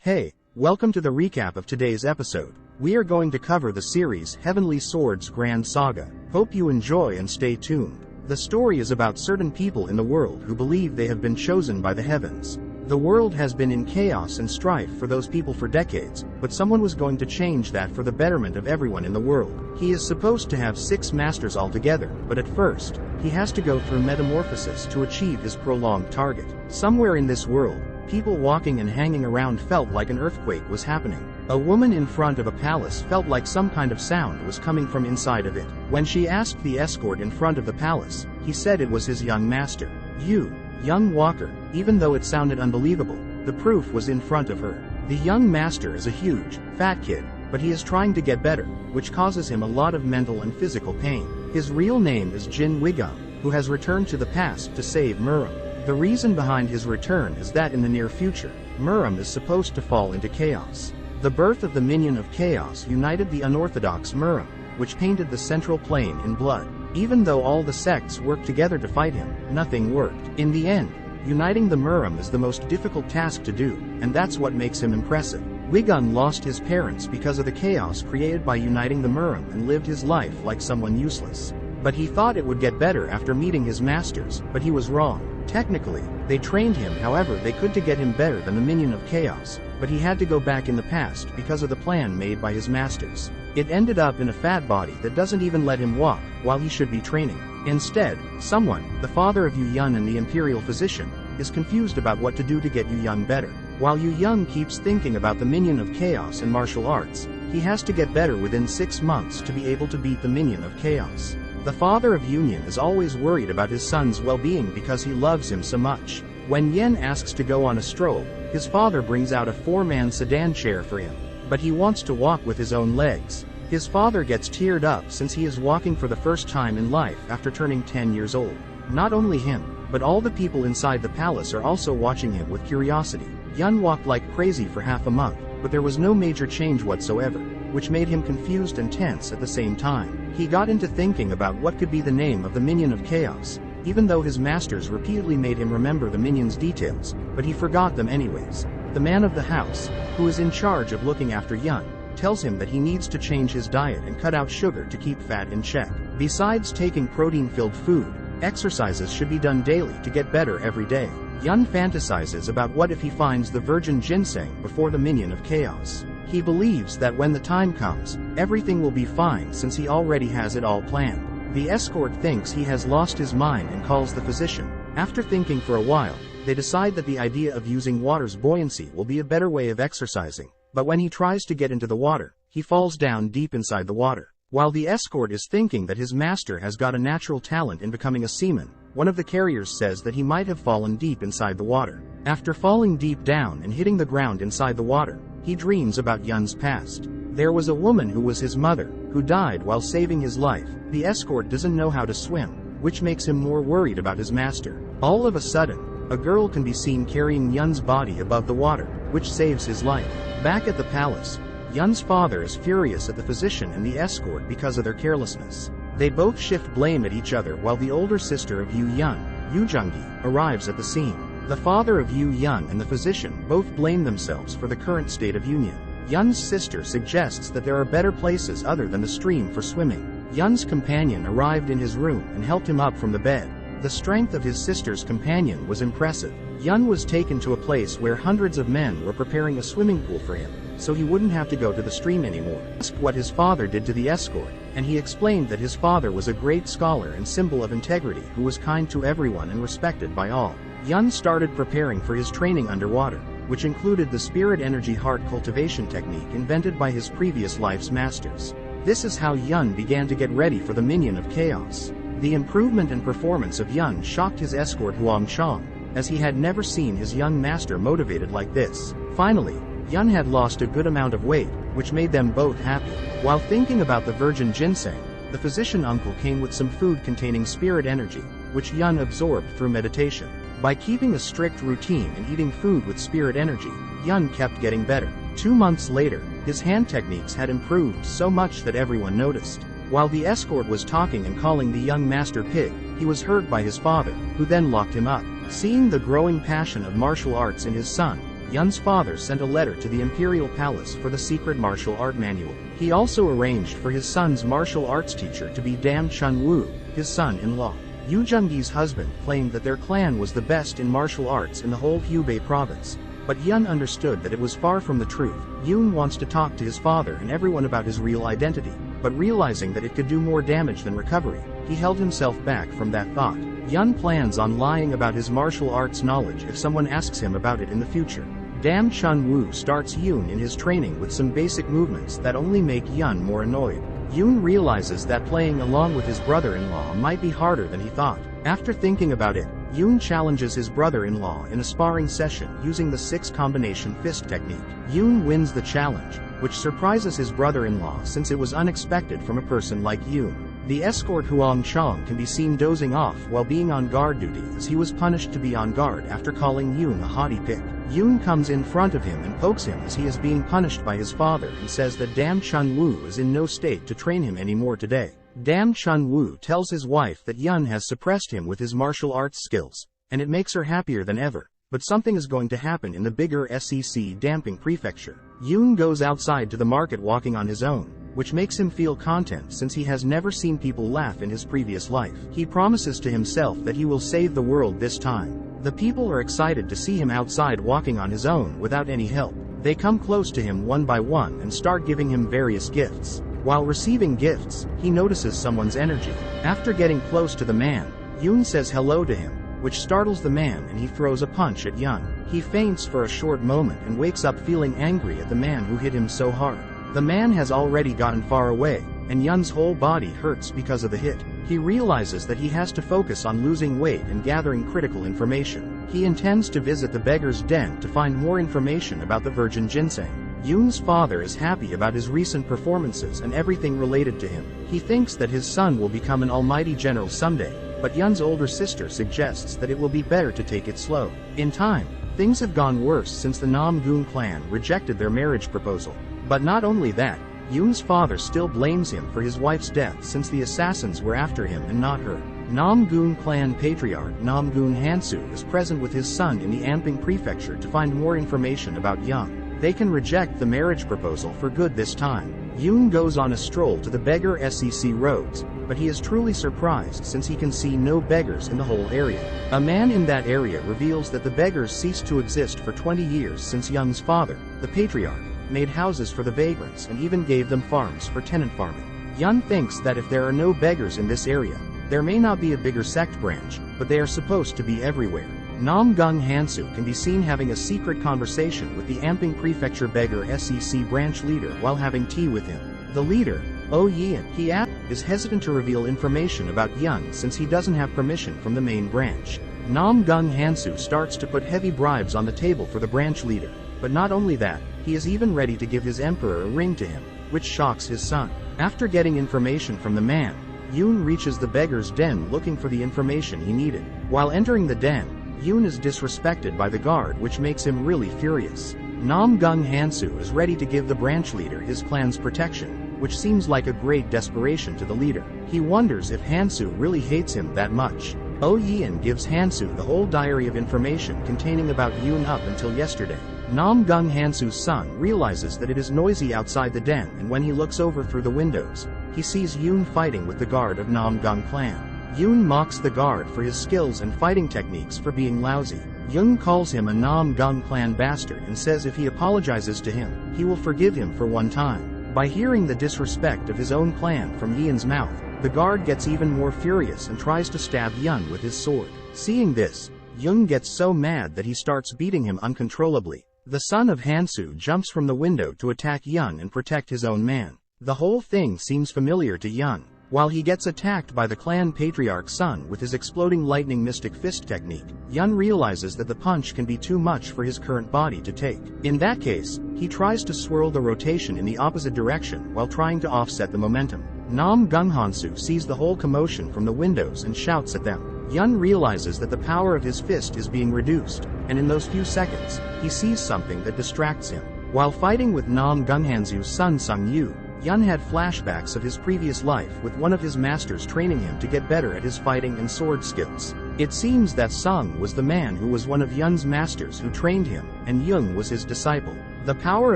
Hey, welcome to the recap of today's episode. We are going to cover the series Heavenly Swords Grand Saga. Hope you enjoy and stay tuned. The story is about certain people in the world who believe they have been chosen by the heavens. The world has been in chaos and strife for those people for decades, but someone was going to change that for the betterment of everyone in the world. He is supposed to have 6 masters altogether, but at first, he has to go through metamorphosis to achieve his prolonged target. Somewhere in this world, people walking and hanging around felt like an earthquake was happening. A woman in front of a palace felt like some kind of sound was coming from inside of it. When she asked the escort in front of the palace, he said it was his young master. You, young walker. Even though it sounded unbelievable, the proof was in front of her. The young master is a huge, fat kid, but he is trying to get better, which causes him a lot of mental and physical pain. His real name is Jin Wigum, who has returned to the past to save Muram. The reason behind his return is that in the near future, Muram is supposed to fall into chaos. The birth of the Minion of Chaos united the unorthodox Muram, which painted the central plane in blood. Even though all the sects worked together to fight him, nothing worked. In the end, uniting the Muram is the most difficult task to do, and that's what makes him impressive. Wigun lost his parents because of the chaos created by uniting the Muram and lived his life like someone useless. But he thought it would get better after meeting his masters, but he was wrong. Technically, they trained him however they could to get him better than the Minion of Chaos, but he had to go back in the past because of the plan made by his masters. It ended up in a fat body that doesn't even let him walk, while he should be training. Instead, someone, the father of Yu Yun and the imperial physician, is confused about what to do to get Yu Yun better. While Yu Yun keeps thinking about the Minion of Chaos and martial arts, he has to get better within 6 months to be able to beat the Minion of Chaos. The father of Union is always worried about his son's well-being because he loves him so much. When Yen asks to go on a stroll, his father brings out a 4-man sedan chair for him, but he wants to walk with his own legs. His father gets teared up since he is walking for the first time in life after turning 10 years old. Not only him, but all the people inside the palace are also watching him with curiosity. Yun walked like crazy for half a month, but there was no major change whatsoever, which made him confused and tense at the same time. He got into thinking about what could be the name of the Minion of Chaos, even though his masters repeatedly made him remember the Minion's details, but he forgot them anyways. The man of the house, who is in charge of looking after Yun, tells him that he needs to change his diet and cut out sugar to keep fat in check. Besides taking protein-filled food, exercises should be done daily to get better every day. Yun fantasizes about what if he finds the virgin ginseng before the Minion of Chaos. He believes that when the time comes, everything will be fine since he already has it all planned. The escort thinks he has lost his mind and calls the physician. After thinking for a while, they decide that the idea of using water's buoyancy will be a better way of exercising, but when he tries to get into the water, he falls down deep inside the water. While the escort is thinking that his master has got a natural talent in becoming a seaman, one of the carriers says that he might have fallen deep inside the water. After falling deep down and hitting the ground inside the water, he dreams about Yun's past. There was a woman who was his mother, who died while saving his life. The escort doesn't know how to swim, which makes him more worried about his master. All of a sudden, a girl can be seen carrying Yun's body above the water, which saves his life. Back at the palace, Yun's father is furious at the physician and the escort because of their carelessness. They both shift blame at each other while the older sister of Yu Yun, Yu Jungi, arrives at the scene. The father of Yu Yun and the physician both blame themselves for the current state of Union. Yun's sister suggests that there are better places other than the stream for swimming. Yun's companion arrived in his room and helped him up from the bed. The strength of his sister's companion was impressive. Yun was taken to a place where hundreds of men were preparing a swimming pool for him, so he wouldn't have to go to the stream anymore. He asked what his father did to the escort, and he explained that his father was a great scholar and symbol of integrity who was kind to everyone and respected by all. Yun started preparing for his training underwater, which included the spirit energy heart cultivation technique invented by his previous life's masters. This is how Yun began to get ready for the Minion of Chaos. The improvement and performance of Yun shocked his escort Huang Chong, as he had never seen his young master motivated like this. Finally, Yun had lost a good amount of weight, which made them both happy. While thinking about the virgin ginseng, the physician uncle came with some food containing spirit energy, which Yun absorbed through meditation. By keeping a strict routine and eating food with spirit energy, Yun kept getting better. 2 months later, his hand techniques had improved so much that everyone noticed. While the escort was talking and calling the young master pig, he was heard by his father, who then locked him up. Seeing the growing passion of martial arts in his son, Yun's father sent a letter to the imperial palace for the secret martial art manual. He also arranged for his son's martial arts teacher to be Dam Chun-woo, his son-in-law. Yu Junggi's husband claimed that their clan was the best in martial arts in the whole Hubei province. But Yun understood that it was far from the truth. Yun wants to talk to his father and everyone about his real identity, but realizing that it could do more damage than recovery, he held himself back from that thought. Yun plans on lying about his martial arts knowledge if someone asks him about it in the future. Dam Chun-woo starts Yun in his training with some basic movements that only make Yun more annoyed. Yun realizes that playing along with his brother-in-law might be harder than he thought. After thinking about it, Yun challenges his brother-in-law in a sparring session using the 6-combination fist technique. Yun wins the challenge, which surprises his brother-in-law since it was unexpected from a person like Yun. The escort Huang Chong can be seen dozing off while being on guard duty as he was punished to be on guard after calling Yun a haughty pig. Yun comes in front of him and pokes him as he is being punished by his father and says that Dam Chun-woo is in no state to train him anymore today. Dam Chun-woo tells his wife that Yun has suppressed him with his martial arts skills, and it makes her happier than ever. But something is going to happen in the bigger SEC Damping Prefecture. Yun goes outside to the market walking on his own, which makes him feel content since he has never seen people laugh in his previous life. He promises to himself that he will save the world this time. The people are excited to see him outside walking on his own without any help. They come close to him one by one and start giving him various gifts. While receiving gifts, he notices someone's energy. After getting close to the man, Yun says hello to him, which startles the man and he throws a punch at Yun. He faints for a short moment and wakes up feeling angry at the man who hit him so hard. The man has already gotten far away, and Yun's whole body hurts because of the hit. He realizes that he has to focus on losing weight and gathering critical information. He intends to visit the beggar's den to find more information about the virgin ginseng. Yun's father is happy about his recent performances and everything related to him. He thinks that his son will become an almighty general someday, but Yun's older sister suggests that it will be better to take it slow. In time, things have gone worse since the Nam-gun clan rejected their marriage proposal. But not only that, Yun's father still blames him for his wife's death since the assassins were after him and not her. Nam-gun clan patriarch Nam-gun Hansu is present with his son in the Amping prefecture to find more information about Yun. They can reject the marriage proposal for good this time. Yun goes on a stroll to the beggar SEC roads, but he is truly surprised since he can see no beggars in the whole area. A man in that area reveals that the beggars ceased to exist for 20 years since Yun's father, the patriarch, made houses for the vagrants and even gave them farms for tenant farming. Yun thinks that if there are no beggars in this area, there may not be a bigger sect branch, but they are supposed to be everywhere. Nam-gun Hansu can be seen having a secret conversation with the Amping Prefecture beggar SEC branch leader while having tea with him. The leader, Oh Yian, is hesitant to reveal information about Yun since he doesn't have permission from the main branch. Nam-gun Hansu starts to put heavy bribes on the table for the branch leader, but not only that, he is even ready to give his emperor a ring to him, which shocks his son. After getting information from the man, Yun reaches the beggar's den looking for the information he needed. While entering the den, Yun is disrespected by the guard, which makes him really furious. Nam-gun Hansu is ready to give the branch leader his clan's protection, which seems like a great desperation to the leader. He wonders if Hansu really hates him that much. Oh Yian gives Hansu the whole diary of information containing about Yun up until yesterday. Nam-gun Hansu's son realizes that it is noisy outside the den, and when he looks over through the windows, he sees Yun fighting with the guard of Nam-gun clan. Yun mocks the guard for his skills and fighting techniques for being lousy. Yun calls him a Nam-gun clan bastard and says if he apologizes to him, he will forgive him for one time. By hearing the disrespect of his own clan from Yian's mouth, the guard gets even more furious and tries to stab Yun with his sword. Seeing this, Yun gets so mad that he starts beating him uncontrollably. The son of Hansu jumps from the window to attack Yun and protect his own man. The whole thing seems familiar to Yun. While he gets attacked by the clan patriarch's son with his exploding lightning mystic fist technique, Yun realizes that the punch can be too much for his current body to take. In that case, he tries to swirl the rotation in the opposite direction while trying to offset the momentum. Nam-gun Hansu sees the whole commotion from the windows and shouts at them. Yun realizes that the power of his fist is being reduced, and in those few seconds, he sees something that distracts him. While fighting with Nam-gun Hansu's son Sung-yu, Yun had flashbacks of his previous life with one of his masters training him to get better at his fighting and sword skills. It seems that Sung was the man who was one of Yun's masters who trained him, and Yung was his disciple. The power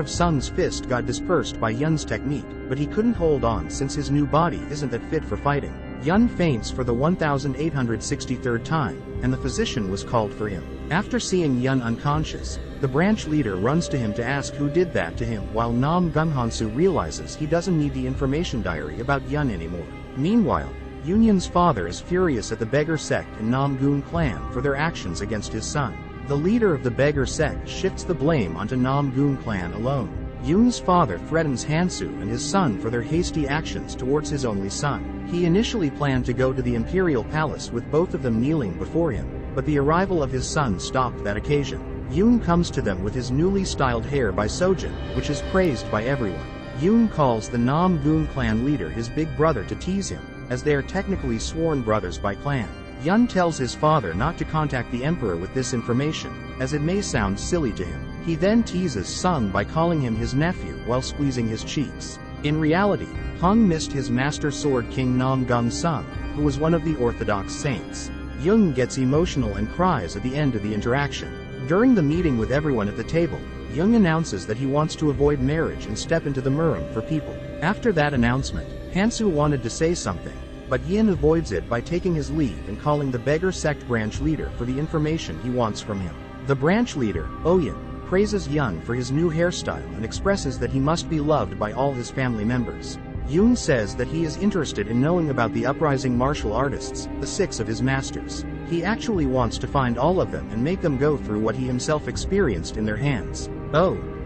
of Sung's fist got dispersed by Yun's technique, but he couldn't hold on since his new body isn't that fit for fighting. Yun faints for the 1863rd time, and the physician was called for him. After seeing Yun unconscious, the branch leader runs to him to ask who did that to him, while Nam Gunhansu realizes he doesn't need the information diary about Yun anymore. Meanwhile, Yun's father is furious at the beggar sect and Nam Gun clan for their actions against his son. The leader of the beggar sect shifts the blame onto Nam Gun clan alone. Yun's father threatens Hansu and his son for their hasty actions towards his only son. He initially planned to go to the imperial palace with both of them kneeling before him, but the arrival of his son stopped that occasion. Yun comes to them with his newly styled hair by Sojin, which is praised by everyone. Yun calls the Nam Gun clan leader his big brother to tease him, as they are technically sworn brothers by clan. Yun tells his father not to contact the emperor with this information, as it may sound silly to him. He then teases Sung by calling him his nephew while squeezing his cheeks. In reality, Hung missed his master sword king Nam Gun Sung, who was one of the orthodox saints. Yung gets emotional and cries at the end of the interaction. During the meeting with everyone at the table, Yung announces that he wants to avoid marriage and step into the Murim for people. After that announcement, Hansu wanted to say something, but Yin avoids it by taking his leave and calling the beggar sect branch leader for the information he wants from him. The branch leader, Oyin, praises Yun for his new hairstyle and expresses that he must be loved by all his family members. Yun says that he is interested in knowing about the uprising martial artists, the 6 of his masters. He actually wants to find all of them and make them go through what he himself experienced in their hands.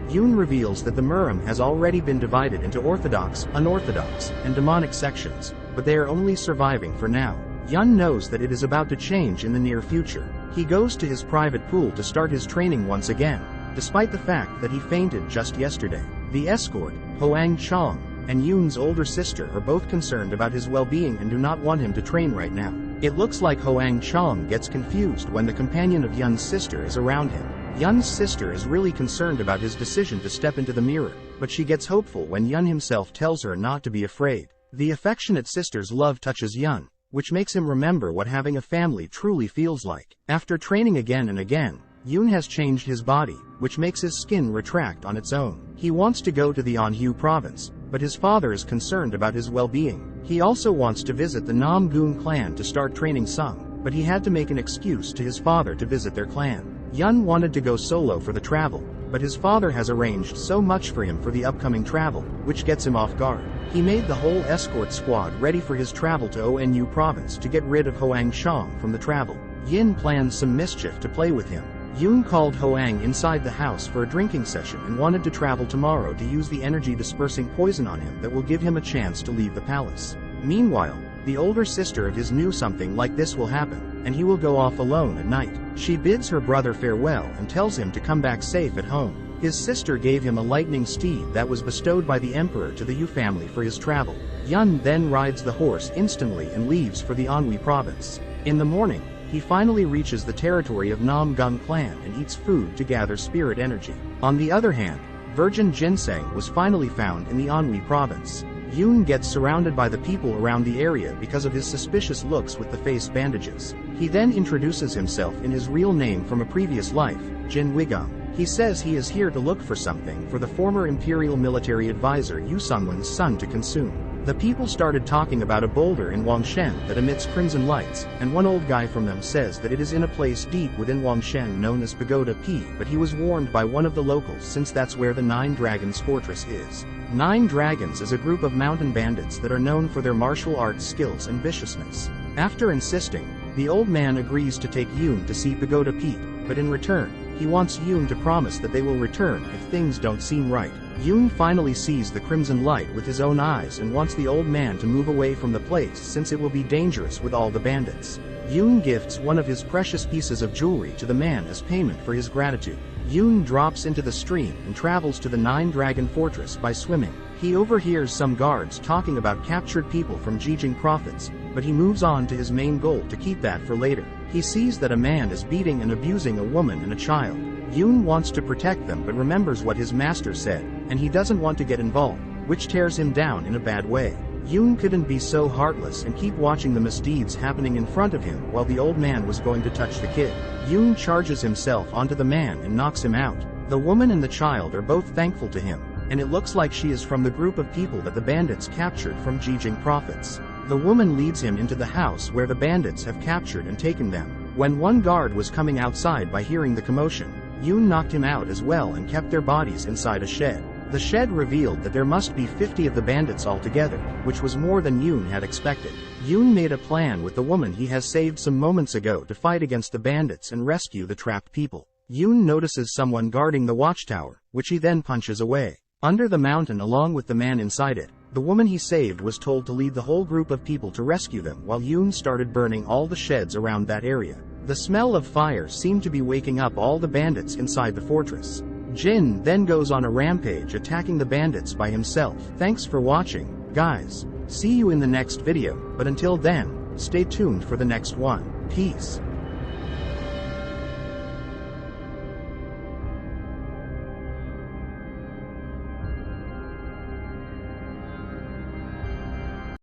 Yun reveals that the Murim has already been divided into orthodox, unorthodox, and demonic sections, but they are only surviving for now. Yun knows that it is about to change in the near future. He goes to his private pool to start his training once again, despite the fact that he fainted just yesterday. The escort, Hoang Chong, and Yun's older sister are both concerned about his well-being and do not want him to train right now. It looks like Hoang Chong gets confused when the companion of Yun's sister is around him. Yun's sister is really concerned about his decision to step into the mirror, but she gets hopeful when Yun himself tells her not to be afraid. The affectionate sister's love touches Yun, which makes him remember what having a family truly feels like. After training again and again, Yun has changed his body, which makes his skin retract on its own. He wants to go to the Anhui province, but his father is concerned about his well-being. He also wants to visit the Nam Gun clan to start training Sung, but he had to make an excuse to his father to visit their clan. Yun wanted to go solo for the travel, but his father has arranged so much for him for the upcoming travel, which gets him off guard. He made the whole escort squad ready for his travel to Onu province to get rid of Hoang Chong from the travel. Yin plans some mischief to play with him. Yun called Hoang inside the house for a drinking session and wanted to travel tomorrow to use the energy-dispersing poison on him that will give him a chance to leave the palace. Meanwhile, the older sister of his knew something like this will happen, and he will go off alone at night. She bids her brother farewell and tells him to come back safe at home. His sister gave him a lightning steed that was bestowed by the emperor to the Yu family for his travel. Yun then rides the horse instantly and leaves for the Anhui province. In the morning, he finally reaches the territory of Nam Gun clan and eats food to gather spirit energy. On the other hand, virgin ginseng was finally found in the Anhui province. Yun gets surrounded by the people around the area because of his suspicious looks with the face bandages. He then introduces himself in his real name from a previous life, Jin Wigum. He says he is here to look for something for the former imperial military advisor Yu Sungwen's son to consume. The people started talking about a boulder in Wangshen that emits crimson lights, and one old guy from them says that it is in a place deep within Wangshen known as Pagoda P, but he was warned by one of the locals since that's where the Nine Dragons fortress is. Nine Dragons is a group of mountain bandits that are known for their martial arts skills and viciousness. After insisting, the old man agrees to take Yun to see Pagoda Pete, but in return, he wants Yun to promise that they will return if things don't seem right. Yun finally sees the crimson light with his own eyes and wants the old man to move away from the place since it will be dangerous with all the bandits. Yun gifts one of his precious pieces of jewelry to the man as payment for his gratitude. Yun drops into the stream and travels to the Nine Dragon Fortress by swimming. He overhears some guards talking about captured people from Jijing prophets, but he moves on to his main goal to keep that for later. He sees that a man is beating and abusing a woman and a child. Yun wants to protect them but remembers what his master said, and he doesn't want to get involved, which tears him down in a bad way. Yoon couldn't be so heartless and keep watching the misdeeds happening in front of him while the old man was going to touch the kid. Yoon charges himself onto the man and knocks him out. The woman and the child are both thankful to him, and it looks like she is from the group of people that the bandits captured from Jijing prophets. The woman leads him into the house where the bandits have captured and taken them. When one guard was coming outside by hearing the commotion, Yoon knocked him out as well and kept their bodies inside a shed. The shed revealed that there must be 50 of the bandits altogether, which was more than Yoon had expected. Yoon made a plan with the woman he has saved some moments ago to fight against the bandits and rescue the trapped people. Yoon notices someone guarding the watchtower, which he then punches away. Under the mountain along with the man inside it, the woman he saved was told to lead the whole group of people to rescue them while Yoon started burning all the sheds around that area. The smell of fire seemed to be waking up all the bandits inside the fortress. Jin then goes on a rampage attacking the bandits by himself. Thanks for watching, guys. See you in the next video, but until then, stay tuned for the next one. Peace.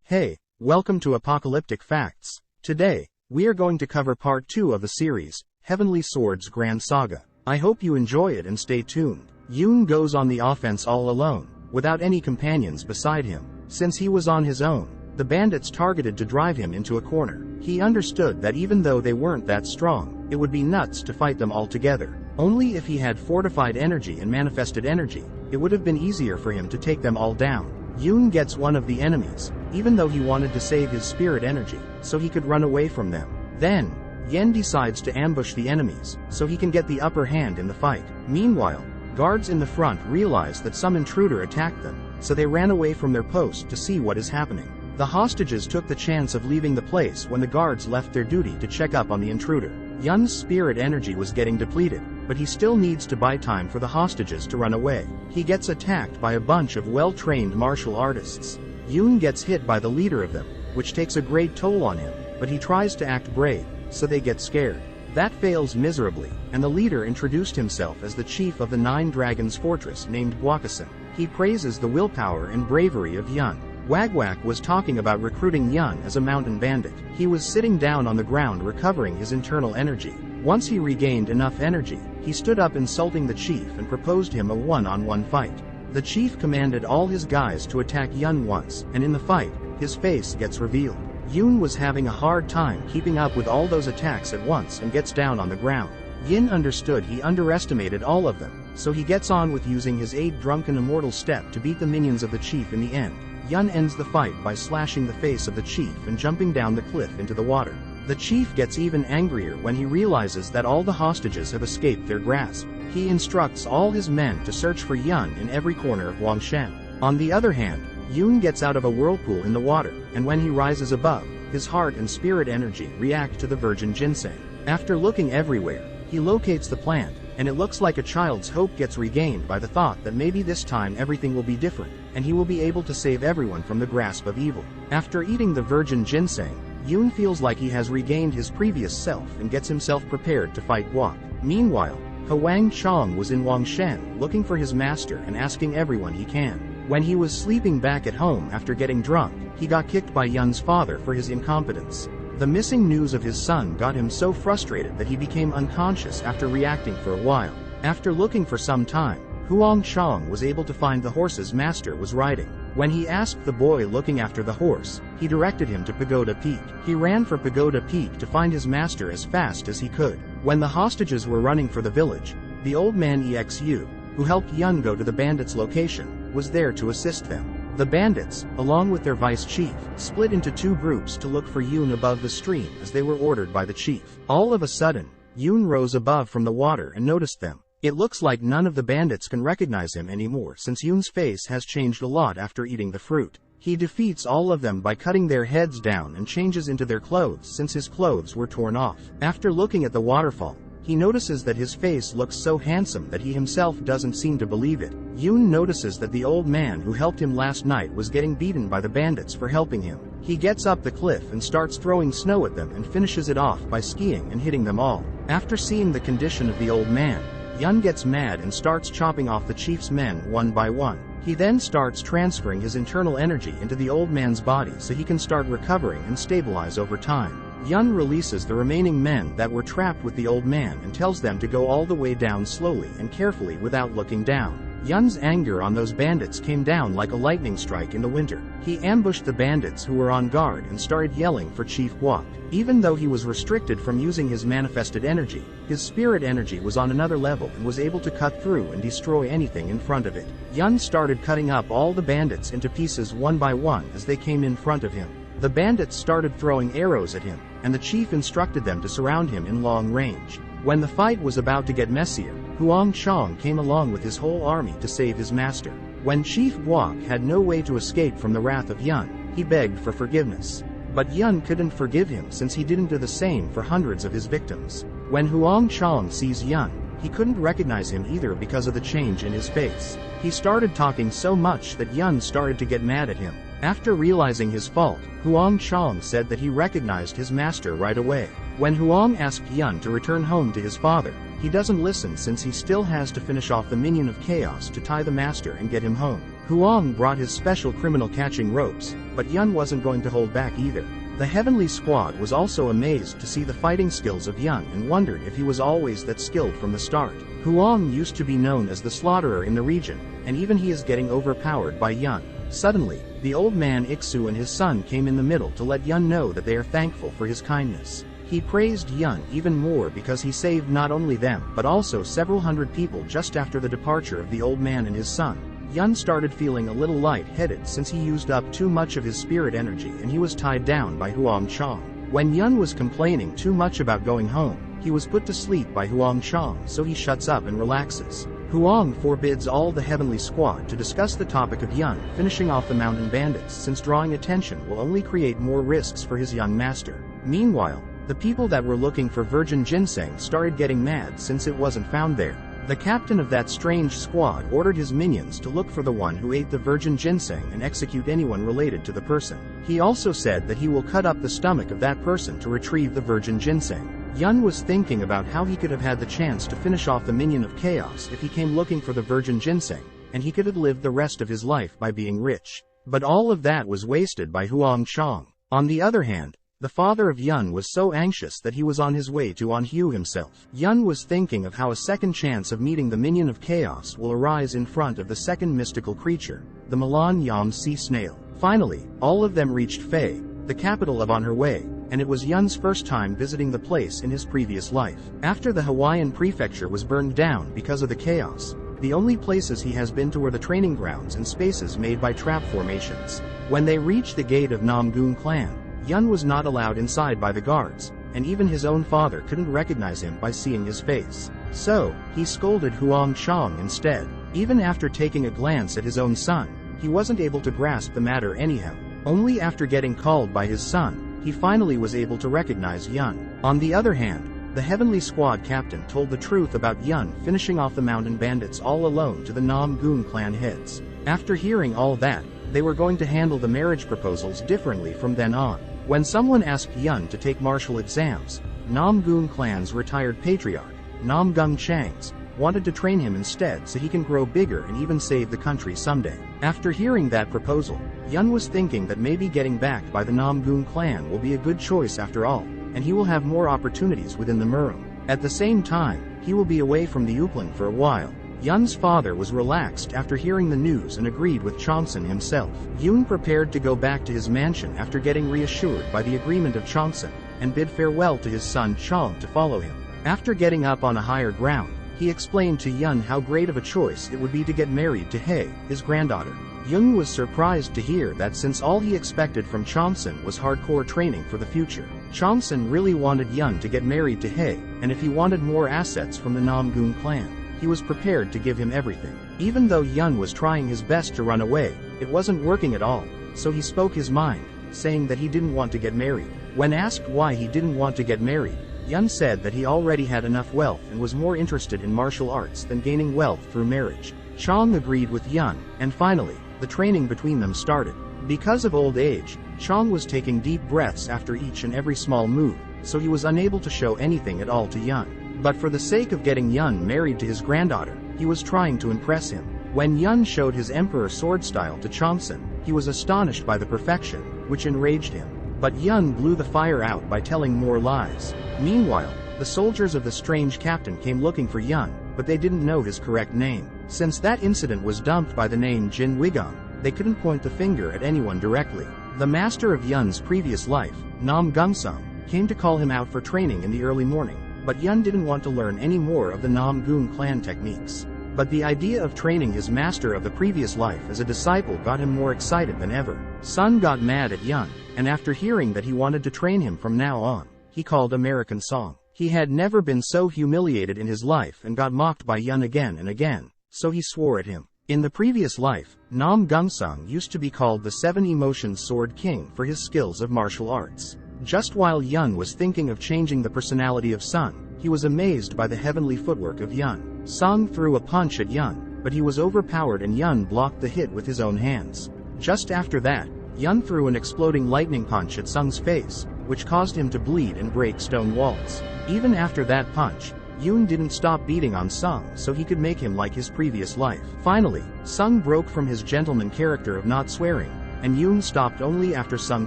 Hey, welcome to Apocalyptic Facts. Today, we are going to cover part 2 of the series, Heavenly Swords Grand Saga. I hope you enjoy it and stay tuned. Yoon goes on the offense all alone, without any companions beside him. Since he was on his own, the bandits targeted to drive him into a corner. He understood that even though they weren't that strong, it would be nuts to fight them all together. Only if he had fortified energy and manifested energy, it would have been easier for him to take them all down. Yoon gets one of the enemies, even though he wanted to save his spirit energy, so he could run away from them. Then, Yen decides to ambush the enemies, so he can get the upper hand in the fight. Meanwhile, guards in the front realize that some intruder attacked them, so they ran away from their post to see what is happening. The hostages took the chance of leaving the place when the guards left their duty to check up on the intruder. Yun's spirit energy was getting depleted, but he still needs to buy time for the hostages to run away. He gets attacked by a bunch of well-trained martial artists. Yoon gets hit by the leader of them, which takes a great toll on him, but he tries to act brave, so they get scared. That fails miserably, and the leader introduced himself as the chief of the 9 Dragons fortress named Gwakusin. He praises the willpower and bravery of Yun. Wagwak was talking about recruiting Yun as a mountain bandit. He was sitting down on the ground recovering his internal energy. Once he regained enough energy, he stood up insulting the chief and proposed him a one-on-one fight. The chief commanded all his guys to attack Yun once, and in the fight, his face gets revealed. Yoon was having a hard time keeping up with all those attacks at once and gets down on the ground. Yin understood he underestimated all of them, so he gets on with using his 8 drunken immortal step to beat the minions of the chief in the end. Yun ends the fight by slashing the face of the chief and jumping down the cliff into the water. The chief gets even angrier when he realizes that all the hostages have escaped their grasp. He instructs all his men to search for Yun in every corner of Wangshan. On the other hand, Yoon gets out of a whirlpool in the water, and when he rises above, his heart and spirit energy react to the virgin ginseng. After looking everywhere, he locates the plant, and it looks like a child's hope gets regained by the thought that maybe this time everything will be different, and he will be able to save everyone from the grasp of evil. After eating the virgin ginseng, Yoon feels like he has regained his previous self and gets himself prepared to fight Guak. Meanwhile, Huang Chong was in Wangshan looking for his master and asking everyone he can. When he was sleeping back at home after getting drunk, he got kicked by Yun's father for his incompetence. The missing news of his son got him so frustrated that he became unconscious after reacting for a while. After looking for some time, Huang Chong was able to find the horse's master was riding. When he asked the boy looking after the horse, he directed him to Pagoda Peak. He ran for Pagoda Peak to find his master as fast as he could. When the hostages were running for the village, the old man Exu, who helped Yun go to the bandits' location, was there to assist them. The bandits, along with their vice chief, split into 2 groups to look for Yoon above the stream as they were ordered by the chief. All of a sudden, Yoon rose above from the water and noticed them. It looks like none of the bandits can recognize him anymore since Yoon's face has changed a lot after eating the fruit. He defeats all of them by cutting their heads down and changes into their clothes since his clothes were torn off. After looking at the waterfall, he notices that his face looks so handsome that he himself doesn't seem to believe it. Yoon notices that the old man who helped him last night was getting beaten by the bandits for helping him. He gets up the cliff and starts throwing snow at them and finishes it off by skiing and hitting them all. After seeing the condition of the old man, Yun gets mad and starts chopping off the chief's men one by one. He then starts transferring his internal energy into the old man's body so he can start recovering and stabilize over time. Yun releases the remaining men that were trapped with the old man and tells them to go all the way down slowly and carefully without looking down. Yun's anger on those bandits came down like a lightning strike in the winter. He ambushed the bandits who were on guard and started yelling for Chief Guok. Even though he was restricted from using his manifested energy, his spirit energy was on another level and was able to cut through and destroy anything in front of it. Yun started cutting up all the bandits into pieces one by one as they came in front of him. The bandits started throwing arrows at him, and the chief instructed them to surround him in long range. When the fight was about to get messier, Huang Chong came along with his whole army to save his master. When Chief Guok had no way to escape from the wrath of Yun, he begged for forgiveness. But Yun couldn't forgive him since he didn't do the same for hundreds of his victims. When Huang Chong sees Yun, he couldn't recognize him either because of the change in his face. He started talking so much that Yun started to get mad at him. After realizing his fault, Huang Chong said that he recognized his master right away. When Huang asked Yun to return home to his father, he doesn't listen since he still has to finish off the Minion of Chaos to tie the master and get him home. Huang brought his special criminal catching ropes, but Yun wasn't going to hold back either. The Heavenly Squad was also amazed to see the fighting skills of Yun and wondered if he was always that skilled from the start. Huang used to be known as the slaughterer in the region, and even he is getting overpowered by Yun. Suddenly, the old man Iksu and his son came in the middle to let Yun know that they are thankful for his kindness. He praised Yun even more because he saved not only them but also several hundred people just after the departure of the old man and his son. Yun started feeling a little light-headed since he used up too much of his spirit energy and he was tied down by Huang Chong. When Yun was complaining too much about going home, he was put to sleep by Huang Chong so he shuts up and relaxes. Huang forbids all the Heavenly Squad to discuss the topic of Yun finishing off the mountain bandits since drawing attention will only create more risks for his young master. Meanwhile, the people that were looking for virgin ginseng started getting mad since it wasn't found there. The captain of that strange squad ordered his minions to look for the one who ate the virgin ginseng and execute anyone related to the person. He also said that he will cut up the stomach of that person to retrieve the virgin ginseng. Yun was thinking about how he could have had the chance to finish off the Minion of Chaos if he came looking for the virgin ginseng, and he could have lived the rest of his life by being rich. But all of that was wasted by Huang Chong. On the other hand, the father of Yun was so anxious that he was on his way to Anhu himself. Yun was thinking of how a second chance of meeting the Minion of Chaos will arise in front of the second mystical creature, the Malan Yam sea snail. Finally, all of them reached Fei, the capital of On Her Way, and it was Yun's first time visiting the place in his previous life. After the Hawaiian prefecture was burned down because of the chaos, the only places he has been to were the training grounds and spaces made by trap formations. When they reached the gate of Namgung clan, Yun was not allowed inside by the guards, and even his own father couldn't recognize him by seeing his face. So, he scolded Huang Chong instead. Even after taking a glance at his own son, he wasn't able to grasp the matter anyhow. Only after getting called by his son, he finally was able to recognize Yun. On the other hand, the Heavenly Squad captain told the truth about Yun finishing off the mountain bandits all alone to the Namgung clan heads. After hearing all that, they were going to handle the marriage proposals differently from then on. When someone asked Yun to take martial exams, Namgung clan's retired patriarch, Namgung Changs, wanted to train him instead so he can grow bigger and even save the country someday. After hearing that proposal, Yun was thinking that maybe getting backed by the Namgung clan will be a good choice after all, and he will have more opportunities within the Murum. At the same time, he will be away from the Upling for a while. Yun's father was relaxed after hearing the news and agreed with Chongsun himself. Yun prepared to go back to his mansion after getting reassured by the agreement of Chongsun, and bid farewell to his son Chong to follow him. After getting up on a higher ground, he explained to Yun how great of a choice it would be to get married to Hei, his granddaughter. Yun was surprised to hear that since all he expected from Chongsun was hardcore training for the future, Chongsun really wanted Yun to get married to Hei, and if he wanted more assets from the Namgung clan, he was prepared to give him everything. Even though Yun was trying his best to run away, it wasn't working at all, so he spoke his mind, saying that he didn't want to get married. When asked why he didn't want to get married, Yun said that he already had enough wealth and was more interested in martial arts than gaining wealth through marriage. Chong agreed with Yun, and finally, the training between them started. Because of old age, Chong was taking deep breaths after each and every small move, so he was unable to show anything at all to Yun. But for the sake of getting Yun married to his granddaughter, he was trying to impress him. When Yun showed his emperor sword style to Chomson, he was astonished by the perfection, which enraged him. But Yun blew the fire out by telling more lies. Meanwhile, the soldiers of the strange captain came looking for Yun, but they didn't know his correct name. Since that incident was dumped by the name Jin Wigong, they couldn't point the finger at anyone directly. The master of Yun's previous life, Nam Gungsung, came to call him out for training in the early morning, but Yun didn't want to learn any more of the Nam Gung clan techniques. But the idea of training his master of the previous life as a disciple got him more excited than ever. Sun got mad at Yun, and after hearing that he wanted to train him from now on, he called American Song. He had never been so humiliated in his life and got mocked by Yun again and again, so he swore at him. In the previous life, Nam Gungsung used to be called the Seven Emotions Sword King for his skills of martial arts. Just while Yun was thinking of changing the personality of Sun, he was amazed by the heavenly footwork of Yun. Sung threw a punch at Yun, but he was overpowered and Yun blocked the hit with his own hands. Just after that, Yun threw an exploding lightning punch at Sung's face, which caused him to bleed and break stone walls. Even after that punch, Yun didn't stop beating on Sung so he could make him like his previous life. Finally, Sung broke from his gentleman character of not swearing, and Yun stopped only after Sung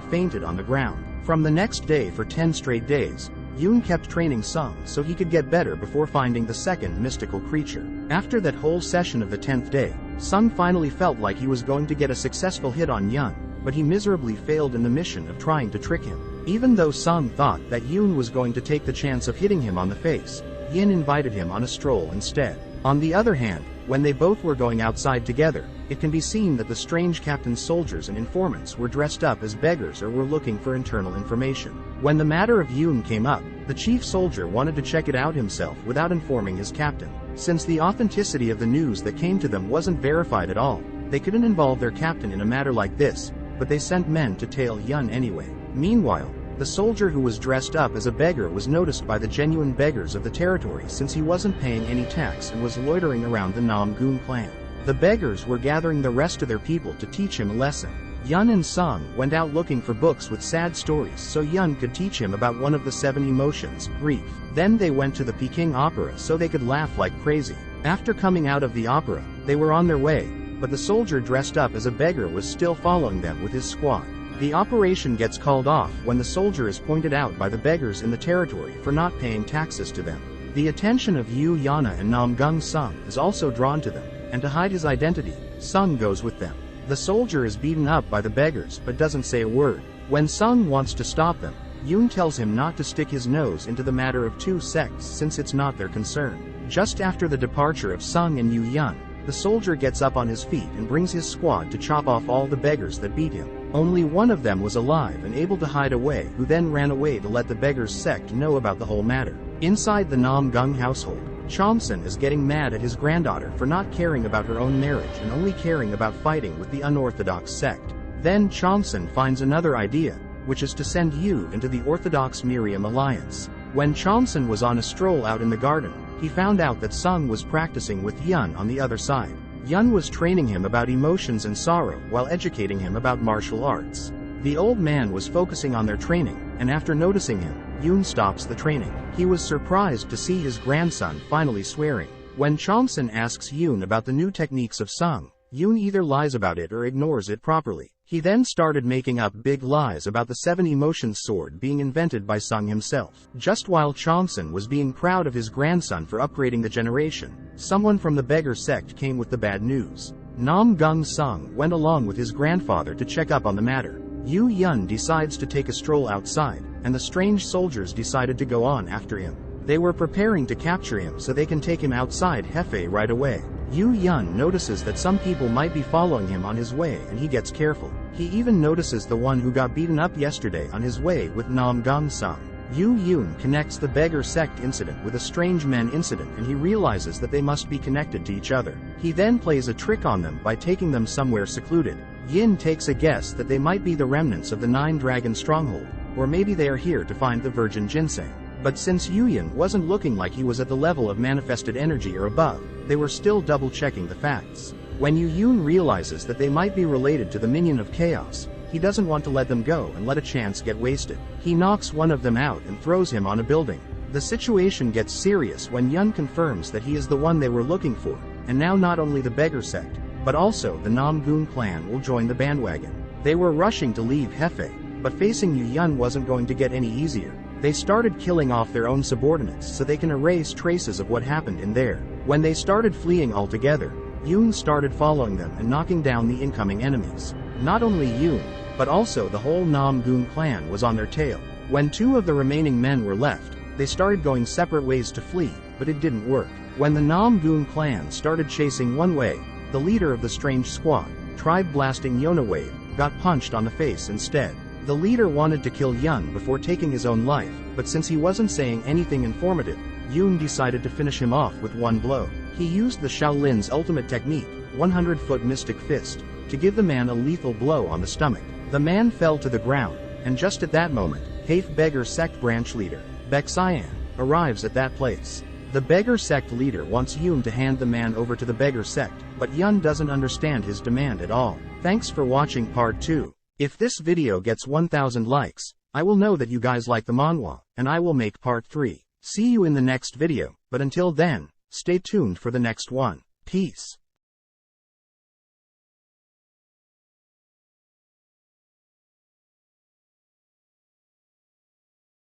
fainted on the ground. From the next day for 10 straight days, Yun kept training Sung so he could get better before finding the second mystical creature. After that whole session of the 10th day, Sung finally felt like he was going to get a successful hit on Yun, but he miserably failed in the mission of trying to trick him. Even though Sung thought that Yun was going to take the chance of hitting him on the face, Yin invited him on a stroll instead. On the other hand, when they both were going outside together, it can be seen that the strange captain's soldiers and informants were dressed up as beggars or were looking for internal information. When the matter of Yun came up, the chief soldier wanted to check it out himself without informing his captain. Since the authenticity of the news that came to them wasn't verified at all, they couldn't involve their captain in a matter like this, but they sent men to tail Yun anyway. Meanwhile, the soldier who was dressed up as a beggar was noticed by the genuine beggars of the territory since he wasn't paying any tax and was loitering around the Nam Gung clan. The beggars were gathering the rest of their people to teach him a lesson. Yun and Sung went out looking for books with sad stories so Yun could teach him about one of the 7 emotions, grief. Then they went to the Peking Opera so they could laugh like crazy. After coming out of the opera, they were on their way, but the soldier dressed up as a beggar was still following them with his squad. The operation gets called off when the soldier is pointed out by the beggars in the territory for not paying taxes to them. The attention of Yu Yana and Nam Gung Sung is also drawn to them, and to hide his identity, Sung goes with them. The soldier is beaten up by the beggars but doesn't say a word. When Sung wants to stop them, Yun tells him not to stick his nose into the matter of 2 sects since it's not their concern. Just after the departure of Sung and Yu Yan, the soldier gets up on his feet and brings his squad to chop off all the beggars that beat him. Only one of them was alive and able to hide away, who then ran away to let the beggars' sect know about the whole matter. Inside the Nam Gung household, Chomson is getting mad at his granddaughter for not caring about her own marriage and only caring about fighting with the unorthodox sect. Then Chomson finds another idea, which is to send Yu into the Orthodox Miriam alliance. When Chomson was on a stroll out in the garden, he found out that Sung was practicing with Yun on the other side. Yun was training him about emotions and sorrow while educating him about martial arts. The old man was focusing on their training, and after noticing him, Yun stops the training. He was surprised to see his grandson finally swearing. When Chomson asks Yun about the new techniques of Sung, Yun either lies about it or ignores it properly. He then started making up big lies about the 7 emotions sword being invented by Sung himself. Just while Chomson was being proud of his grandson for upgrading the generation, someone from the beggar sect came with the bad news. Nam Gung Sung went along with his grandfather to check up on the matter. Yu Yun decides to take a stroll outside, and the strange soldiers decided to go on after him. They were preparing to capture him so they can take him outside Hefei right away. Yu Yun notices that some people might be following him on his way and he gets careful. He even notices the one who got beaten up yesterday on his way with Nam Gung Sung. Yu Yun connects the beggar sect incident with a strange men incident and he realizes that they must be connected to each other. He then plays a trick on them by taking them somewhere secluded. Yin takes a guess that they might be the remnants of the 9-dragon stronghold, or maybe they are here to find the virgin ginseng. But since Yuyan wasn't looking like he was at the level of manifested energy or above, they were still double-checking the facts. When Yu Yun realizes that they might be related to the Minion of Chaos, he doesn't want to let them go and let a chance get wasted. He knocks one of them out and throws him on a building. The situation gets serious when Yun confirms that he is the one they were looking for, and now not only the beggar sect, but also the Namgun clan will join the bandwagon. They were rushing to leave Hefei, but facing Yun wasn't going to get any easier. They started killing off their own subordinates so they can erase traces of what happened in there. When they started fleeing altogether, Yun started following them and knocking down the incoming enemies. Not only Yun, but also the whole Namgun clan was on their tail. When two of the remaining men were left, they started going separate ways to flee, but it didn't work. When the Namgun clan started chasing one way, the leader of the strange squad, tribe blasting Yona Wave, got punched on the face instead. The leader wanted to kill Yun before taking his own life, but since he wasn't saying anything informative, Yun decided to finish him off with one blow. He used the Shaolin's ultimate technique, 100-foot mystic fist, to give the man a lethal blow on the stomach. The man fell to the ground, and just at that moment, Hafe Beggar Sect branch leader, Bexian, arrives at that place. The Beggar Sect leader wants Yun to hand the man over to the Beggar Sect, but Yun doesn't understand his demand at all. Thanks for watching part 2. If this video gets 1000 likes, I will know that you guys like the manhwa, and I will make part 3. See you in the next video, but until then, stay tuned for the next one. Peace.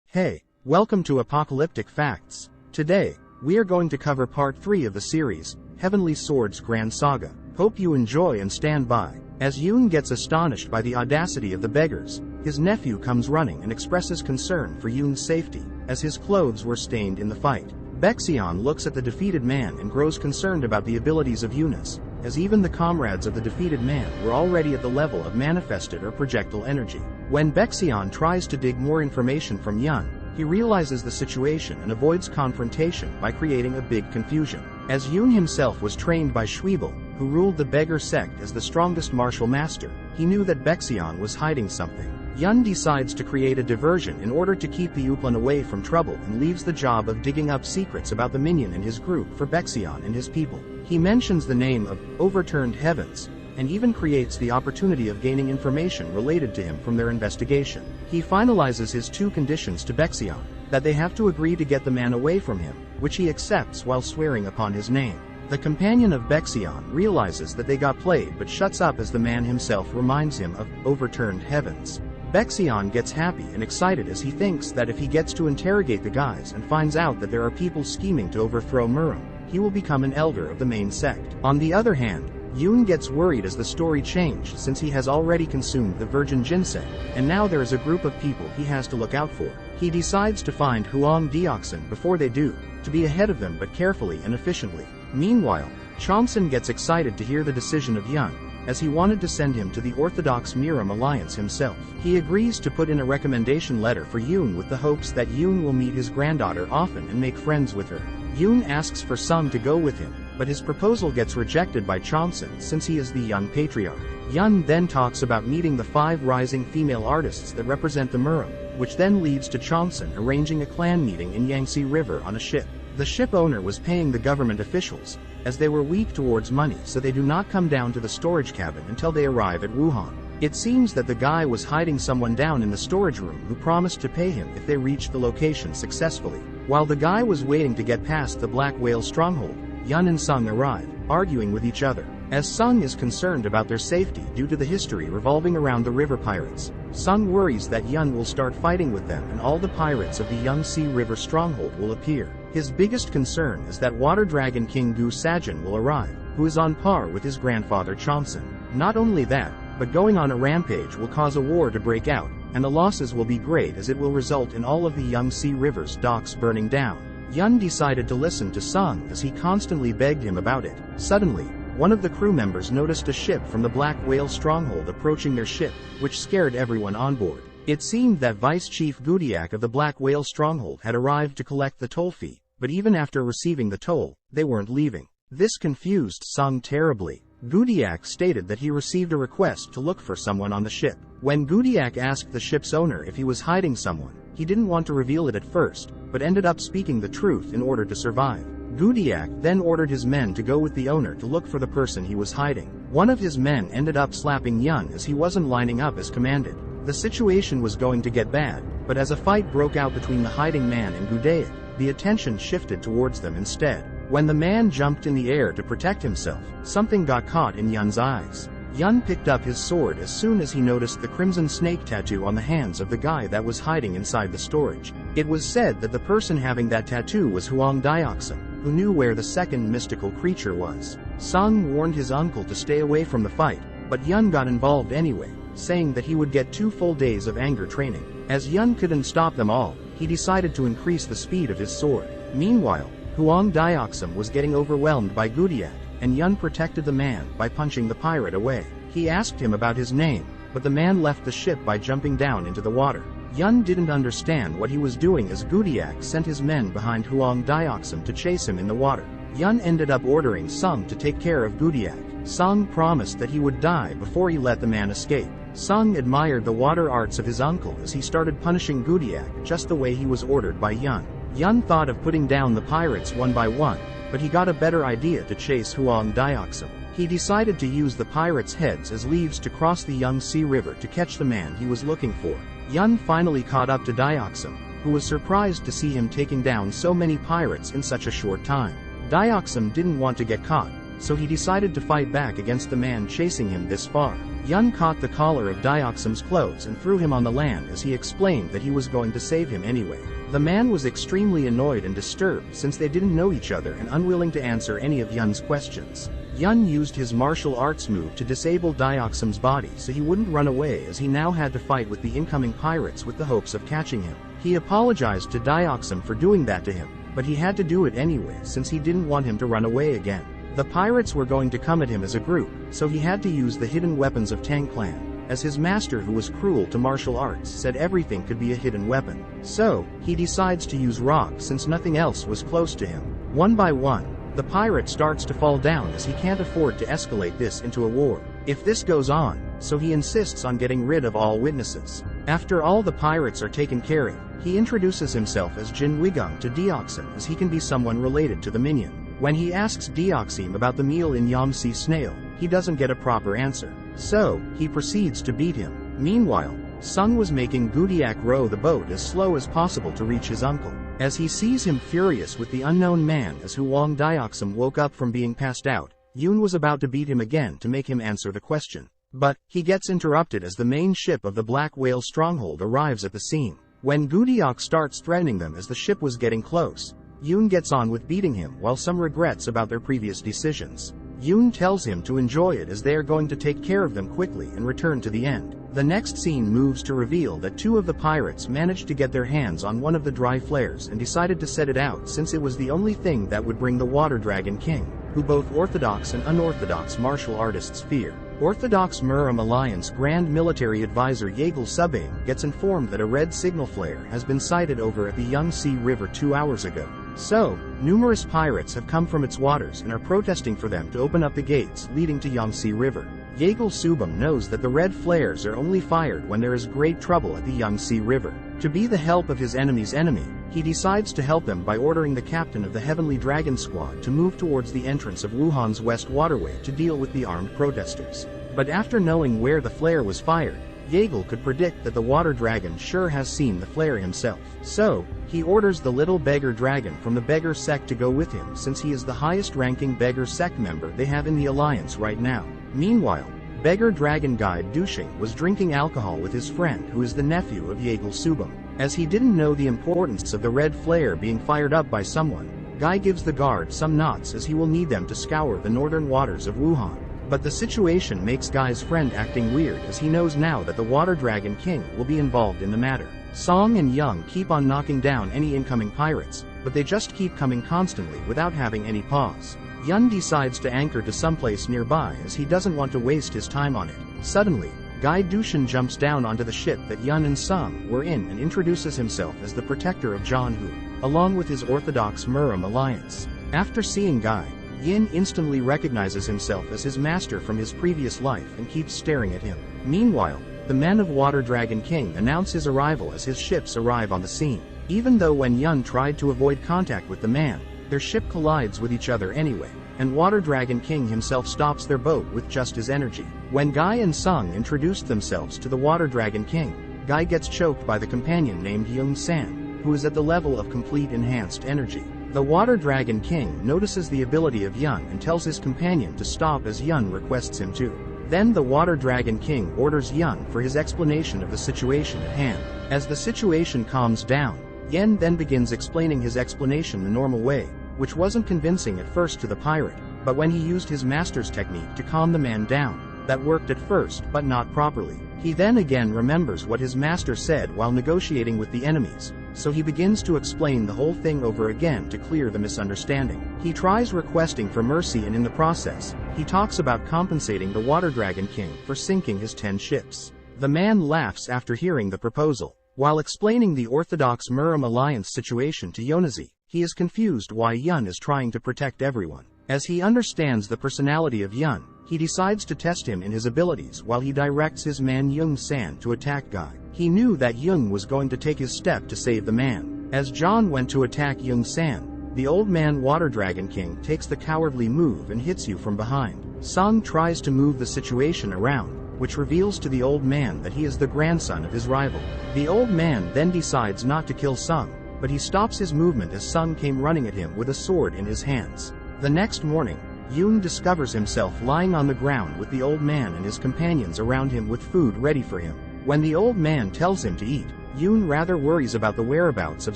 Hey, welcome to Apocalyptic Facts. Today, we are going to cover part 3 of the series, Heavenly Swords Grand Saga. Hope you enjoy and stand by. As Yun gets astonished by the audacity of the beggars, his nephew comes running and expresses concern for Yun's safety, as his clothes were stained in the fight. Bexian looks at the defeated man and grows concerned about the abilities of Yunus, as even the comrades of the defeated man were already at the level of manifested or projectile energy. When Bexian tries to dig more information from Yun, he realizes the situation and avoids confrontation by creating a big confusion. As Yun himself was trained by Schwiebel, who ruled the Beggar Sect as the strongest martial master, he knew that Bexian was hiding something. Yun decides to create a diversion in order to keep the Uplan away from trouble and leaves the job of digging up secrets about the Minion and his group for Bexian and his people. He mentions the name of Overturned Heavens, and even creates the opportunity of gaining information related to him from their investigation. He finalizes his 2 conditions to Bexian, that they have to agree to get the man away from him, which he accepts while swearing upon his name. The companion of Bexian realizes that they got played but shuts up as the man himself reminds him of Overturned Heavens. Bexian gets happy and excited as he thinks that if he gets to interrogate the guys and finds out that there are people scheming to overthrow Murim, he will become an elder of the main sect. On the other hand, Yun gets worried as the story changed since he has already consumed the virgin ginseng, and now there is a group of people he has to look out for. He decides to find Huang Deoxin before they do, to be ahead of them but carefully and efficiently. Meanwhile, Chomson gets excited to hear the decision of Yun, as he wanted to send him to the Orthodox Miram Alliance himself. He agrees to put in a recommendation letter for Yun with the hopes that Yun will meet his granddaughter often and make friends with her. Yun asks for Sung to go with him, but his proposal gets rejected by Chomson since he is the young patriarch. Yun then talks about meeting the 5 rising female artists that represent the Murim, which then leads to Chomson arranging a clan meeting in Yangtze River on a ship. The ship owner was paying the government officials, as they were weak towards money, so they do not come down to the storage cabin until they arrive at Wuhan. It seems that the guy was hiding someone down in the storage room who promised to pay him if they reached the location successfully. While the guy was waiting to get past the Black Whale stronghold, Yun and Sung arrive, arguing with each other. As Sung is concerned about their safety due to the history revolving around the river pirates, Sung worries that Yun will start fighting with them and all the pirates of the Yangtze River stronghold will appear. His biggest concern is that Water Dragon King Gu Sajin will arrive, who is on par with his grandfather Chomson. Not only that, but going on a rampage will cause a war to break out, and the losses will be great as it will result in all of the Yangtze River's docks burning down. Yun decided to listen to Sung as he constantly begged him about it. Suddenly, one of the crew members noticed a ship from the Black Whale stronghold approaching their ship, which scared everyone on board. It seemed that Vice Chief Gudiak of the Black Whale stronghold had arrived to collect the toll fee, but even after receiving the toll, they weren't leaving. This confused Sung terribly. Gudiak stated that he received a request to look for someone on the ship. When Gudiak asked the ship's owner if he was hiding someone, he didn't want to reveal it at first, but ended up speaking the truth in order to survive. Gudiak then ordered his men to go with the owner to look for the person he was hiding. One of his men ended up slapping Yun as he wasn't lining up as commanded. The situation was going to get bad, but as a fight broke out between the hiding man and Gudiak, the attention shifted towards them instead. When the man jumped in the air to protect himself, something got caught in Yun's eyes. Yun picked up his sword as soon as he noticed the crimson snake tattoo on the hands of the guy that was hiding inside the storage. It was said that the person having that tattoo was Huang Dioxin, who knew where the second mystical creature was. Sung warned his uncle to stay away from the fight, but Yun got involved anyway, saying that he would get 2 full days of anger training. As Yun couldn't stop them all, he decided to increase the speed of his sword. Meanwhile, Huang Dioxin was getting overwhelmed by Gudiak, and Yun protected the man by punching the pirate away. He asked him about his name, but the man left the ship by jumping down into the water. Yun didn't understand what he was doing as Gudiak sent his men behind Huang Dioxin to chase him in the water. Yun ended up ordering Sung to take care of Gudiak. Sung promised that he would die before he let the man escape. Sung admired the water arts of his uncle as he started punishing Gudiak just the way he was ordered by Yun. Yun thought of putting down the pirates one by one, but he got a better idea to chase Huang Dioxin. He decided to use the pirates' heads as leaves to cross the Yangtze River to catch the man he was looking for. Yun finally caught up to Dioxin, who was surprised to see him taking down so many pirates in such a short time. Dioxin didn't want to get caught, so he decided to fight back against the man chasing him this far. Yun caught the collar of Dioxin's clothes and threw him on the land as he explained that he was going to save him anyway. The man was extremely annoyed and disturbed since they didn't know each other and unwilling to answer any of Yun's questions. Yun used his martial arts move to disable Dioxin's body so he wouldn't run away, as he now had to fight with the incoming pirates with the hopes of catching him. He apologized to Dioxin for doing that to him, but he had to do it anyway since he didn't want him to run away again. The pirates were going to come at him as a group, so he had to use the hidden weapons of Tang Clan, as his master, who was cruel to martial arts, said everything could be a hidden weapon. So, he decides to use rock since nothing else was close to him. One by one, the pirate starts to fall down as he can't afford to escalate this into a war. If this goes on, so he insists on getting rid of all witnesses. After all the pirates are taken care of, he introduces himself as Jin Wigung to Dioxin, as he can be someone related to the Minion. When he asks Dioxin about the meal in Yamsi Snail, he doesn't get a proper answer. So, he proceeds to beat him. Meanwhile, Sung was making Gudiak row the boat as slow as possible to reach his uncle. As he sees him furious with the unknown man as Huang Dioxin woke up from being passed out, Yun was about to beat him again to make him answer the question. But, he gets interrupted as the main ship of the Black Whale stronghold arrives at the scene. When Gudiak starts threatening them as the ship was getting close, Yun gets on with beating him while some regrets about their previous decisions. Yun tells him to enjoy it as they are going to take care of them quickly and return to the end. The next scene moves to reveal that 2 of the pirates managed to get their hands on one of the dry flares and decided to set it out since it was the only thing that would bring the Water Dragon King, who both orthodox and unorthodox martial artists fear. Orthodox Muram Alliance Grand Military Advisor Yeagle Subaim gets informed that a red signal flare has been sighted over at the Yangtze River 2 hours ago. So, numerous pirates have come from its waters and are protesting for them to open up the gates leading to Yangtze River. Yeagle Subam knows that the red flares are only fired when there is great trouble at the Yangtze River. To be the help of his enemy's enemy, he decides to help them by ordering the captain of the Heavenly Dragon Squad to move towards the entrance of Wuhan's West Waterway to deal with the armed protesters. But after knowing where the flare was fired, Yeagle could predict that the water dragon sure has seen the flare himself. So, he orders the little beggar dragon from the beggar sect to go with him since he is the highest-ranking beggar sect member they have in the alliance right now. Meanwhile, beggar dragon guide Dushing was drinking alcohol with his friend, who is the nephew of Yeagle Subam. As he didn't know the importance of the red flare being fired up by someone, Guy gives the guard some knots as he will need them to scour the northern waters of Wuhan. But the situation makes Guy's friend acting weird as he knows now that the Water Dragon King will be involved in the matter. Song and Young keep on knocking down any incoming pirates, but they just keep coming constantly without having any pause. Yun decides to anchor to someplace nearby as he doesn't want to waste his time on it. Suddenly, Guy Dushin jumps down onto the ship that Yun and Sung were in and introduces himself as the protector of Jianhu, along with his orthodox Muram alliance. After seeing Guy, Yin instantly recognizes himself as his master from his previous life and keeps staring at him. Meanwhile, the men of Water Dragon King announce his arrival as his ships arrive on the scene. Even though when Yun tried to avoid contact with the man, their ship collides with each other anyway, and Water Dragon King himself stops their boat with just his energy. When Guy and Sung introduced themselves to the Water Dragon King, Guy gets choked by the companion named Yung San, who is at the level of complete enhanced energy. The Water Dragon King notices the ability of Yun and tells his companion to stop as Yun requests him to. Then the Water Dragon King orders Yun for his explanation of the situation at hand. As the situation calms down, Yen then begins explaining his explanation the normal way, which wasn't convincing at first to the pirate, but when he used his master's technique to calm the man down, that worked at first but not properly. He then again remembers what his master said while negotiating with the enemies, so he begins to explain the whole thing over again to clear the misunderstanding. He tries requesting for mercy, and in the process, he talks about compensating the Water Dragon King for sinking his 10 ships. The man laughs after hearing the proposal. While explaining the Orthodox Murim alliance situation to Yonazi, he is confused why Yun is trying to protect everyone. As he understands the personality of Yun, he decides to test him in his abilities while he directs his man Yung San to attack Guy. He knew that Yung was going to take his step to save the man. As John went to attack Yung San, the old man Water Dragon King takes the cowardly move and hits you from behind. Sung tries to move the situation around, which reveals to the old man that he is the grandson of his rival. The old man then decides not to kill Sung, but he stops his movement as Sung came running at him with a sword in his hands. The next morning, Yoon discovers himself lying on the ground with the old man and his companions around him with food ready for him. When the old man tells him to eat, Yoon rather worries about the whereabouts of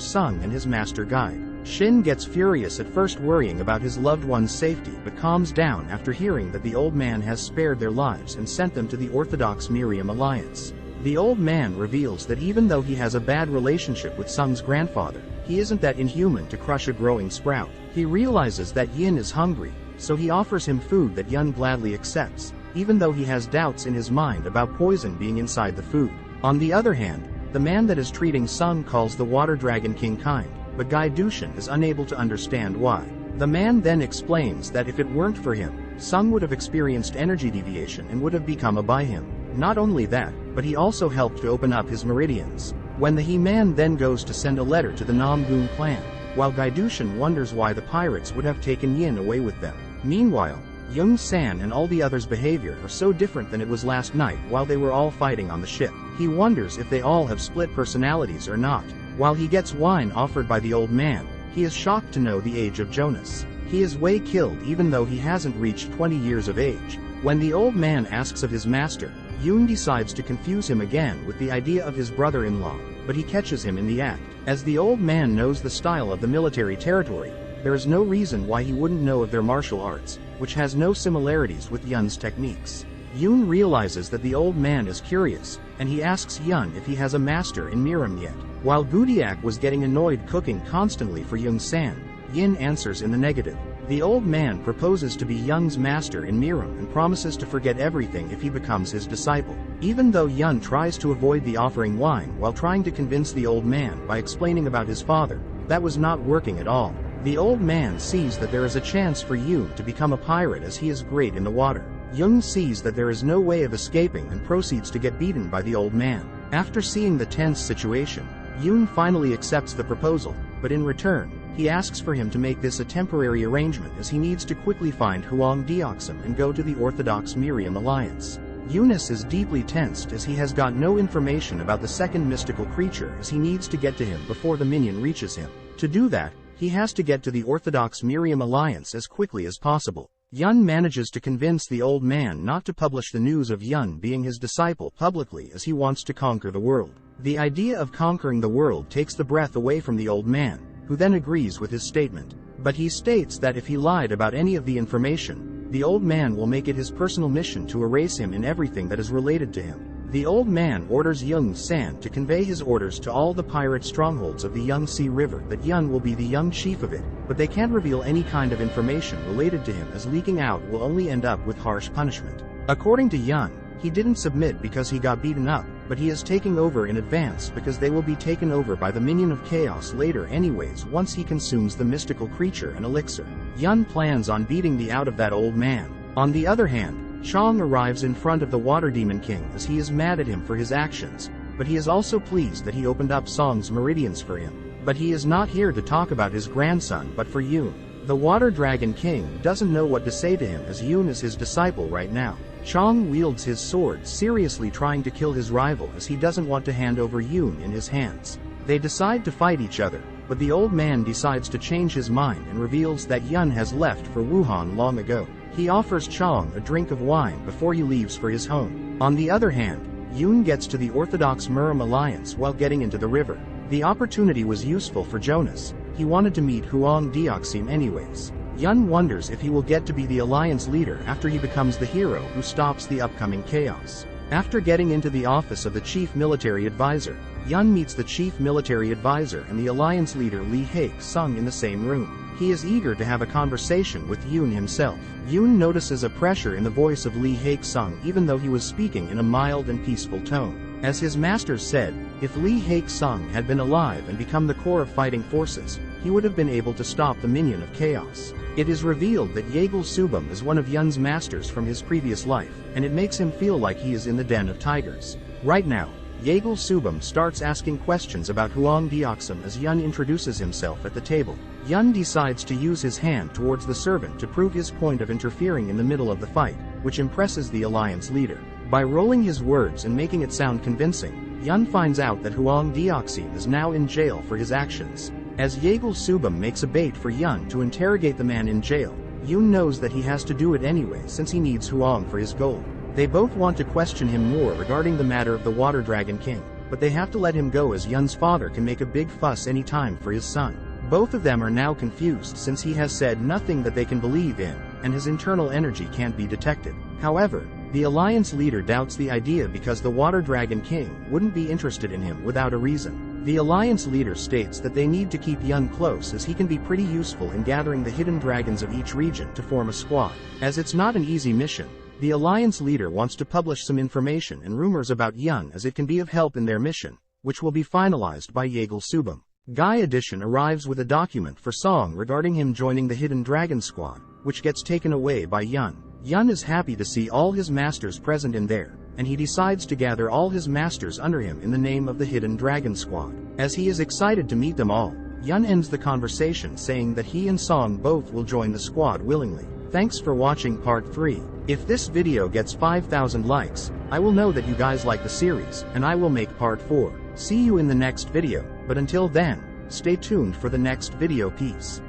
Sung and his master guide. Shin gets furious at first, worrying about his loved one's safety, but calms down after hearing that the old man has spared their lives and sent them to the Orthodox Miriam alliance. The old man reveals that even though he has a bad relationship with Sung's grandfather, he isn't that inhuman to crush a growing sprout. He realizes that Yin is hungry, so he offers him food that Yun gladly accepts, even though he has doubts in his mind about poison being inside the food. On the other hand, the man that is treating Sung calls the Water Dragon King kind, but Guy Dushan is unable to understand why. The man then explains that if it weren't for him, Sung would have experienced energy deviation and would have become a by him. Not only that, but he also helped to open up his meridians. When the He-Man then goes to send a letter to the Namgoon clan, while Guy Dushan wonders why the pirates would have taken Yin away with them. Meanwhile, Yung San and all the others' behavior are so different than it was last night while they were all fighting on the ship. He wonders if they all have split personalities or not. While he gets wine offered by the old man, he is shocked to know the age of Jonas. He is way killed even though he hasn't reached 20 years of age. When the old man asks of his master, Yoon decides to confuse him again with the idea of his brother-in-law, but he catches him in the act. As the old man knows the style of the military territory, there is no reason why he wouldn't know of their martial arts, which has no similarities with Yun's techniques. Yoon realizes that the old man is curious, and he asks Yun if he has a master in Miram yet. While Gudiak was getting annoyed cooking constantly for Yung San, Yin answers in the negative. The old man proposes to be Young's master in Miram and promises to forget everything if he becomes his disciple. Even though Yun tries to avoid the offering wine while trying to convince the old man by explaining about his father, that was not working at all. The old man sees that there is a chance for Yoon to become a pirate as he is great in the water. Yoon sees that there is no way of escaping and proceeds to get beaten by the old man. After seeing the tense situation, Yoon finally accepts the proposal, but in return, he asks for him to make this a temporary arrangement as he needs to quickly find Huang Deoxum and go to the Orthodox Miriam alliance. Eunice is deeply tensed as he has got no information about the second mystical creature as he needs to get to him before the minion reaches him. To do that, he has to get to the Orthodox Miriam alliance as quickly as possible. Yun manages to convince the old man not to publish the news of Yun being his disciple publicly as he wants to conquer the world. The idea of conquering the world takes the breath away from the old man, who then agrees with his statement. But he states that if he lied about any of the information, the old man will make it his personal mission to erase him in everything that is related to him. The old man orders Yung San to convey his orders to all the pirate strongholds of the Yangtze River that Yun will be the young chief of it, but they can't reveal any kind of information related to him as leaking out will only end up with harsh punishment. According to Yun, he didn't submit because he got beaten up, but he is taking over in advance because they will be taken over by the Minion of Chaos later anyways once he consumes the mystical creature and elixir. Yun plans on beating the out of that old man. On the other hand, Chong arrives in front of the Water Demon King as he is mad at him for his actions, but he is also pleased that he opened up Song's meridians for him. But he is not here to talk about his grandson but for Yoon. The Water Dragon King doesn't know what to say to him as Yoon is his disciple right now. Chong wields his sword seriously trying to kill his rival as he doesn't want to hand over Yoon in his hands. They decide to fight each other, but the old man decides to change his mind and reveals that Yun has left for Wuhan long ago. He offers Chong a drink of wine before he leaves for his home. On the other hand, Yun gets to the Orthodox Murim alliance while getting into the river. The opportunity was useful for Jonas. He wanted to meet Huang Deoxim anyways. Yun wonders if he will get to be the alliance leader after he becomes the hero who stops the upcoming chaos. After getting into the office of the chief military advisor, Yun meets the chief military advisor and the alliance leader Lee Haek-sung in the same room. He is eager to have a conversation with Yun himself. Yun notices a pressure in the voice of Lee Haek-sung even though he was speaking in a mild and peaceful tone. As his masters said, if Lee Haek-sung had been alive and become the core of fighting forces, he would have been able to stop the Minion of Chaos. It is revealed that Yeagle Subum is one of Yun's masters from his previous life, and it makes him feel like he is in the den of tigers. Right now, Yeagle Subum starts asking questions about Huang Deoxim as Yun introduces himself at the table. Yun decides to use his hand towards the servant to prove his point of interfering in the middle of the fight, which impresses the alliance leader. By rolling his words and making it sound convincing, Yun finds out that Huang Deoxim is now in jail for his actions. As Yeagle Subum makes a bait for Yun to interrogate the man in jail, Yun knows that he has to do it anyway since he needs Huang for his gold. They both want to question him more regarding the matter of the Water Dragon King, but they have to let him go as Yun's father can make a big fuss any time for his son. Both of them are now confused since he has said nothing that they can believe in, and his internal energy can't be detected. However, the alliance leader doubts the idea because the Water Dragon King wouldn't be interested in him without a reason. The alliance leader states that they need to keep Yun close as he can be pretty useful in gathering the hidden dragons of each region to form a squad. As it's not an easy mission, the alliance leader wants to publish some information and rumors about Yun as it can be of help in their mission, which will be finalized by Yeagle Subum. Guy Edition arrives with a document for Song regarding him joining the Hidden Dragon Squad, which gets taken away by Yun. Yun is happy to see all his masters present in there, and he decides to gather all his masters under him in the name of the Hidden Dragon Squad. As he is excited to meet them all, Yun ends the conversation saying that he and Song both will join the squad willingly. Thanks for watching part 3. If this video gets 5,000 likes, I will know that you guys like the series, and I will make part 4. See you in the next video, but until then, stay tuned for the next video. Peace.